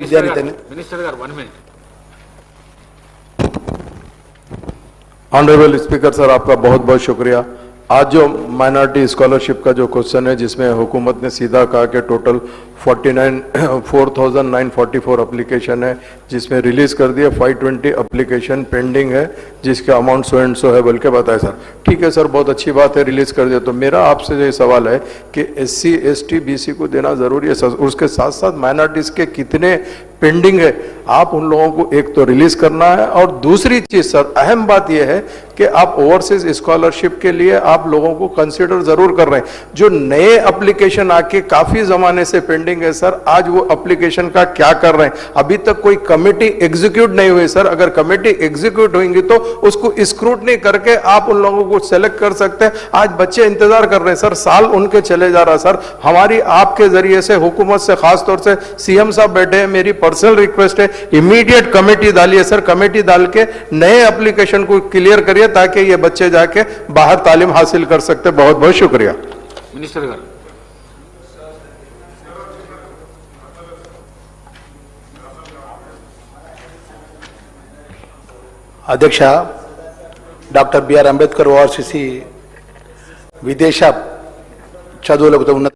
Minister garu 1 minute. Honourable speaker sir, आपका बहुत बहुत शुक्रिया। आज जो माइनॉरिटी स्कॉलरशिप का जो क्वेश्चन है, जिसमें हुकूमत ने सीधा कहा कि टोटल 4,944 एप्लीकेशन है, जिसमें रिलीज कर दिया 520 एप्लीकेशन पेंडिंग है, जिसका अमाउंट सो एंड सो है बोल के बताया सर। ठीक है सर, बहुत अच्छी बात है, रिलीज कर दिया। तो मेरा आपसे ये सवाल है कि SC ST BC को देना जरूरी है सर, उसके साथ साथ माइनॉरिटीज के कितने पेंडिंग है, आप उन लोगों को एक तो रिलीज करना है। और दूसरी चीज सर, अहम बात यह है कि आप ओवरसीज स्कॉलरशिप के लिए आप लोगों को कंसीडर जरूर कर रहे हैं। जो नए एप्लीकेशन आके काफी जमाने से पेंडिंग है सर, आज वो एप्लीकेशन का क्या कर रहे हैं? अभी तक कोई कमेटी एग्जीक्यूट नहीं हुई सर। अगर कमेटी एग्जीक्यूट होंगी तो उसको स्क्रूटनी करके आप उन लोगों को सेलेक्ट कर सकते हैं। आज बच्चे इंतजार कर रहे हैं सर, साल उनके चले जा रहा सर। हमारी आपके जरिए से हुकूमत से, खासतौर से CM साहब बैठे हैं, मेरी पर्सनल रिक्वेस्ट है, इमीडिएट कमेटी डालिए सर। कमेटी डाल के नए एप्लीकेशन को क्लियर करिए ताकि ये बच्चे जाके बाहर तालीम हासिल कर सकते। बहुत बहुत शुक्रिया। मिनिस्टर गाరు అధ్యక్ష, డాక్టర్ బిఆర్ అంబేద్కర్ ఓఆర్సిసి విదేశ చదువులకు ఉన్నత